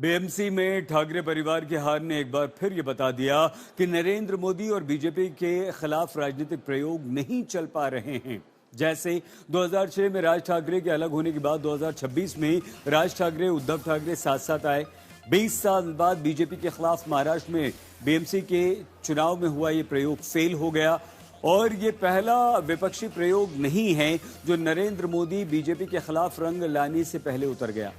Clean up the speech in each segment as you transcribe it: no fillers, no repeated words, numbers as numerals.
BMC में ठाकरे परिवार की हार ने एक बार फिर ये बता दिया कि नरेंद्र मोदी और बीजेपी के खिलाफ राजनीतिक प्रयोग नहीं चल पा रहे हैं। जैसे 2006 में राज ठाकरे के अलग होने के बाद 2026 में राज ठाकरे उद्धव ठाकरे साथ साथ आए। 20 साल बाद बीजेपी के खिलाफ महाराष्ट्र में बीएमसी के चुनाव में हुआ ये प्रयोग फेल हो गया और ये पहला विपक्षी प्रयोग नहीं है जो नरेंद्र मोदी बीजेपी के खिलाफ रंग लाने से पहले उतर गया।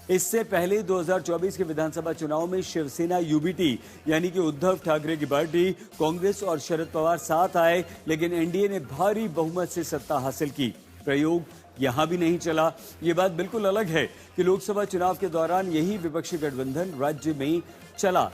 इससे पहले 2024 के विधानसभा चुनाव में शिवसेना यूबीटी यानी कि उद्धव ठाकरे की पार्टी, कांग्रेस और शरद पवार साथ आए, लेकिन एनडीए ने भारी बहुमत से सत्ता हासिल की। प्रयोग यहां भी नहीं चला। ये बात बिल्कुल अलग है कि लोकसभा चुनाव के दौरान यही विपक्षी गठबंधन राज्य में चला,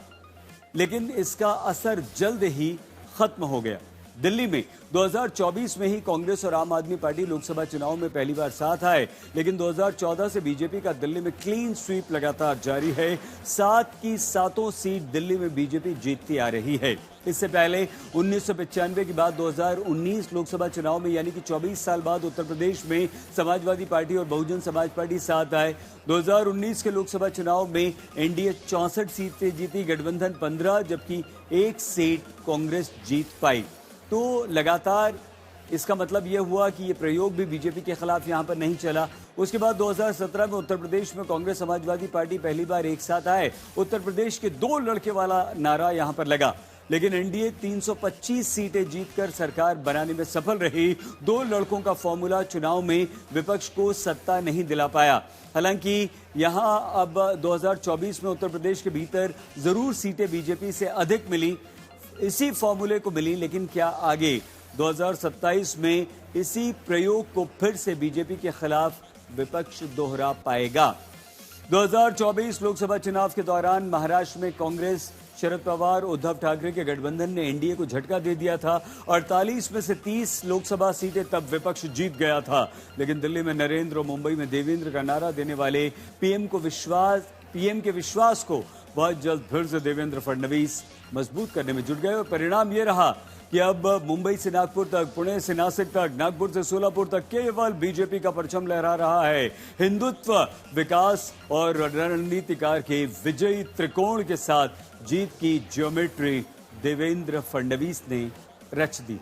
लेकिन इसका असर जल्द ही खत्म हो गया। दिल्ली में 2024 में ही कांग्रेस और आम आदमी पार्टी लोकसभा चुनाव में पहली बार साथ आए, लेकिन 2014 से बीजेपी का दिल्ली में क्लीन स्वीप लगातार जारी है। 7 की 7 सीट दिल्ली में बीजेपी जीतती आ रही है। इससे पहले 1995 के बाद 2019 लोकसभा चुनाव में यानी कि 24 साल बाद उत्तर प्रदेश में समाजवादी पार्टी और बहुजन समाज पार्टी साथ आए। 2019 के लोकसभा चुनाव में एनडीए 64 सीटें जीती, गठबंधन 15, जबकि 1 सीट कांग्रेस जीत पाई। तो लगातार इसका मतलब यह हुआ कि यह प्रयोग भी बीजेपी के खिलाफ यहां पर नहीं चला। उसके बाद 2017 में उत्तर प्रदेश में कांग्रेस समाजवादी पार्टी पहली बार एक साथ आए। उत्तर प्रदेश के 2 लड़के वाला नारा यहां पर लगा, लेकिन एनडीए 325 सीटें जीतकर सरकार बनाने में सफल रही। 2 लड़कों का फॉर्मूला चुनाव में विपक्ष को सत्ता नहीं दिला पाया। हालांकि यहां अब 2024 में उत्तर प्रदेश के भीतर जरूर सीटें बीजेपी से अधिक मिली, इसी फॉर्मूले को मिली, लेकिन क्या आगे 2027 में इसी प्रयोग को फिर से बीजेपी के खिलाफ विपक्ष दोहरा पाएगा? 2024 लोकसभा चुनाव के दौरान महाराष्ट्र में कांग्रेस, शरद पवार, उद्धव ठाकरे के गठबंधन ने एनडीए को झटका दे दिया था। 48 में से 30 लोकसभा सीटें तब विपक्ष जीत गया था, लेकिन दिल्ली में नरेंद्र और मुंबई में देवेंद्र का नारा देने वाले पीएम के विश्वास को बहुत जल्द फिर से देवेंद्र फडणवीस मजबूत करने में जुट गए और परिणाम यह रहा कि अब मुंबई से नागपुर तक, पुणे से नासिक तक, नागपुर से सोलापुर तक केवल बीजेपी का परचम लहरा रहा है। हिंदुत्व, विकास और रणनीतिकार के विजयी त्रिकोण के साथ जीत की ज्योमेट्री देवेंद्र फडणवीस ने रच दी।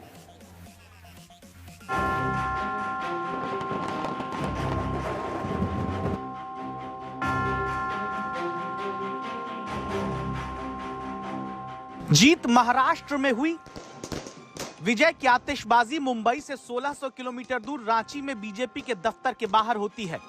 जीत महाराष्ट्र में हुई, विजय की आतिशबाजी मुंबई से 1600 किलोमीटर दूर रांची में बीजेपी के दफ्तर के बाहर होती है।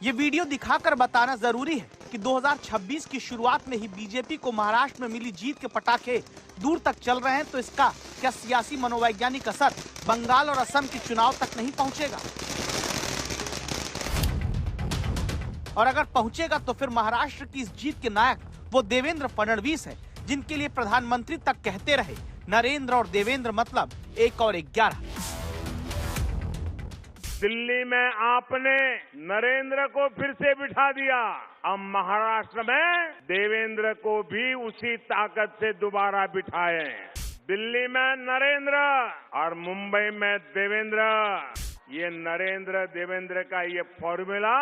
ये वीडियो दिखाकर बताना जरूरी है कि 2026 की शुरुआत में ही बीजेपी को महाराष्ट्र में मिली जीत के पटाखे दूर तक चल रहे हैं, तो इसका क्या सियासी मनोवैज्ञानिक असर बंगाल और असम के चुनाव तक नहीं पहुंचेगा? और अगर पहुंचेगा तो फिर महाराष्ट्र की इस जीत के नायक वो देवेंद्र फडणवीस है, जिनके लिए प्रधानमंत्री तक कहते रहे नरेंद्र और देवेंद्र मतलब 1 और 11। दिल्ली में आपने नरेंद्र को फिर से बिठा दिया, अब महाराष्ट्र में देवेंद्र को भी उसी ताकत से दोबारा बिठाए। दिल्ली में नरेंद्र और मुंबई में देवेंद्र, ये नरेंद्र देवेंद्र का ये फॉर्मूला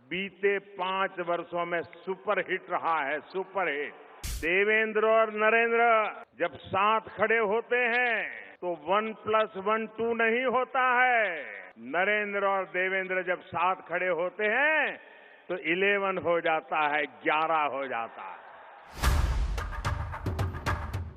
बीते 5 वर्षों में सुपर हिट रहा है, सुपर हिट। देवेंद्र और नरेंद्र जब साथ खड़े होते हैं तो 1+1 2 नहीं होता है। नरेंद्र और देवेंद्र जब साथ खड़े होते हैं तो 11 हो जाता है, 11 हो जाता है।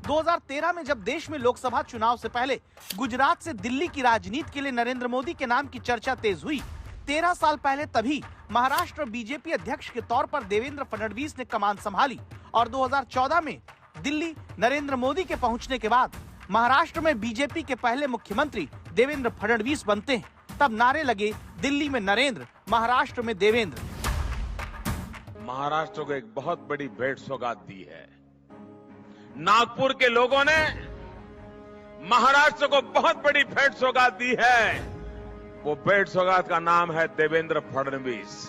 2013 में जब देश में लोकसभा चुनाव से पहले गुजरात से दिल्ली की राजनीति के लिए नरेंद्र मोदी के नाम की चर्चा तेज हुई, 13 साल पहले तभी महाराष्ट्र बीजेपी अध्यक्ष के तौर पर देवेंद्र फडणवीस ने कमान संभाली और 2014 में दिल्ली नरेंद्र मोदी के पहुंचने के बाद महाराष्ट्र में बीजेपी के पहले मुख्यमंत्री देवेंद्र फडणवीस बनते हैं। तब नारे लगे, दिल्ली में नरेंद्र, महाराष्ट्र में देवेंद्र। महाराष्ट्र को एक बहुत बड़ी भेंट सौगात दी है। नागपुर के लोगों ने महाराष्ट्र को बहुत बड़ी भेंट सौगात दी है। वो भेंट सौगात का नाम है देवेंद्र फडणवीस।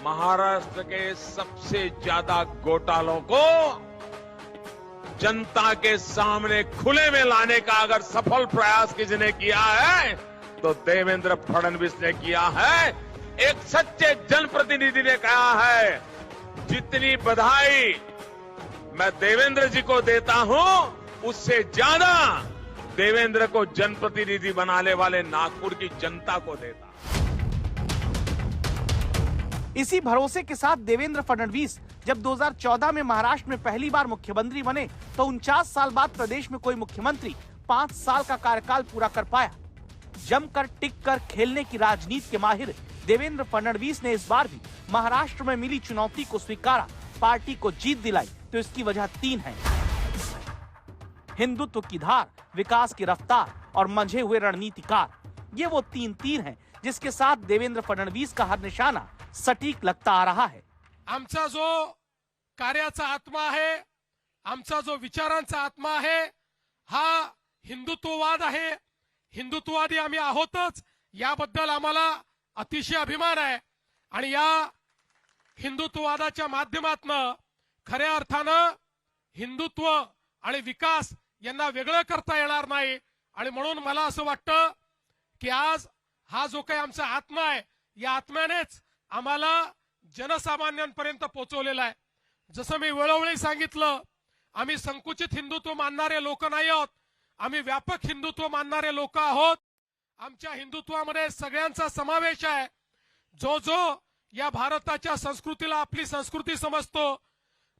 महाराष्ट्र के सबसे ज्यादा घोटालों को जनता के सामने खुले में लाने का अगर सफल प्रयास किसी ने किया है तो देवेंद्र फडणवीस ने किया है। एक सच्चे जनप्रतिनिधि ने कहा है, जितनी बधाई मैं देवेंद्र जी को देता हूं, उससे ज्यादा देवेंद्र को जनप्रतिनिधि बनाने वाले नागपुर की जनता को देता। इसी भरोसे के साथ देवेंद्र फडणवीस जब 2014 में महाराष्ट्र में पहली बार मुख्यमंत्री बने तो 49 साल बाद प्रदेश में कोई मुख्यमंत्री 5 साल का कार्यकाल पूरा कर पाया। जमकर टिककर खेलने की राजनीति के माहिर देवेंद्र फडणवीस ने इस बार भी महाराष्ट्र में मिली चुनौती को स्वीकारा, पार्टी को जीत दिलाई। तो इसकी वजह 3 है: हिंदुत्व की धार, विकास की रफ्तार और मंझे हुए रणनीतिकार। ये वो 3 तीर हैं जिसके साथ देवेंद्र फडणवीस का हर निशाना सटीक लगता आ रहा है। आमचा जो कार्याचा आत्मा आहे, आमचा जो विचारांचा आत्मा आहे, हा हिंदुत्ववाद आहे। हिंदुत्ववादी आम्ही आहोतच, याबद्दल आम्हाला अतिशय अभिमान आहे। आणि या हिंदुत्ववादाच्या माध्यमातून खऱ्या अर्थानं हिंदुत्व आणि विकास यांना वेगळं करता येणार नाही। आणि म्हणून मला असं वाटतं की आज हा जो काही आमचा आत्मा आहे, या आत्म्यानेच आम्हाला जनसामान्यांपर्यंत पोहोचवलेला आहे। जसं मी वेळोवेळी सांगितलं, आम्ही संकुचित हिंदुत्व मानणारे लोक नाही आहोत, आम्ही व्यापक हिंदुत्व मानणारे लोक आहोत। आमच्या हिंदुत्वामध्ये सगळ्यांचा समावेश आहे। जो जो या भारताच्या संस्कृतीला आपली संस्कृती समजतो,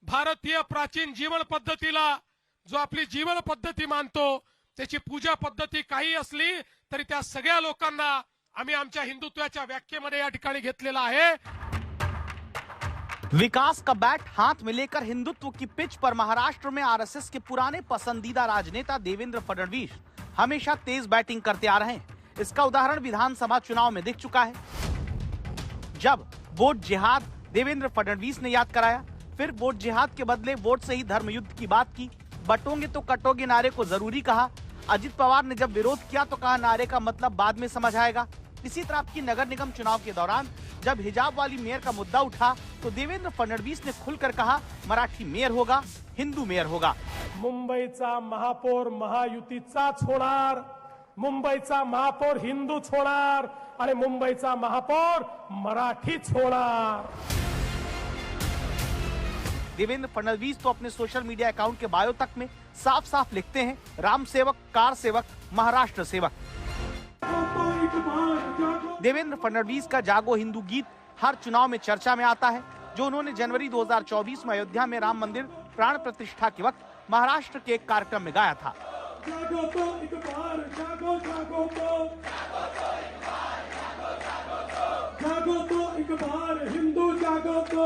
भारतीय प्राचीन जीवन पद्धतीला जो आपली जीवन पद्धती मानतो, त्याची पूजा पद्धती काही असली तरी त्या सगळ्या लोकांना आम्ही आमच्या हिंदुत्वाच्या व्याख्येमध्ये या ठिकाणी घेतलेला आहे। विकास का बैट हाथ में लेकर हिंदुत्व की पिच पर महाराष्ट्र में आरएसएस के पुराने पसंदीदा राजनेता देवेंद्र फडणवीस हमेशा तेज बैटिंग करते आ रहे हैं। इसका उदाहरण विधानसभा चुनाव में दिख चुका है, जब वोट जिहाद देवेंद्र फडणवीस ने याद कराया। फिर वोट जिहाद के बदले वोट से ही धर्म युद्ध की बात की। बटोगे तो कटोगे नारे को जरूरी कहा। अजित पवार ने जब विरोध किया तो कहा नारे का मतलब बाद में समझ आएगा। इसी तरह की नगर निगम चुनाव के दौरान जब हिजाब वाली मेयर का मुद्दा उठा तो देवेंद्र फडणवीस ने खुलकर कहा मराठी मेयर होगा, हिंदू मेयर होगा। मुंबईचा महापौर महायुतीचाच होणार, मुंबईचा महापौर हिंदूच होणार आणि मुंबईचा महापौर मराठीच होणार। देवेंद्र फडणवीस तो अपने सोशल मीडिया अकाउंट के बायो तक में साफ साफ लिखते हैं, राम सेवक, कार सेवक, महाराष्ट्र सेवक। देवेंद्र फडणवीस का जागो हिंदू गीत हर चुनाव में चर्चा में आता है, जो उन्होंने जनवरी 2024 में अयोध्या में राम मंदिर प्राण प्रतिष्ठा के वक्त महाराष्ट्र के एक कार्यक्रम में गाया था। जागो तो एक बार, जागो जागो तो, जागो तो एक बार हिंदू जागो तो।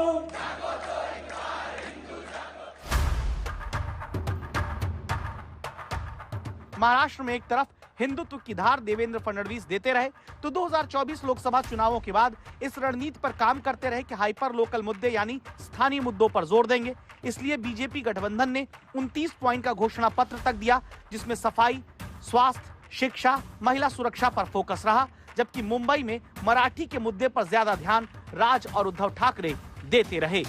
महाराष्ट्र में एक तरफ हिंदुत्व की धार देवेंद्र फडणवीस देते रहे तो 2024 लोकसभा चुनावों के बाद इस रणनीति पर काम करते रहे कि हाइपर लोकल मुद्दे यानी स्थानीय मुद्दों पर जोर देंगे। इसलिए बीजेपी गठबंधन ने 29 पॉइंट का घोषणा पत्र तक दिया, जिसमें सफाई, स्वास्थ्य, शिक्षा, महिला सुरक्षा पर फोकस रहा, जबकि मुंबई में मराठी के मुद्दे पर ज्यादा ध्यान राज और उद्धव ठाकरे देते रहे।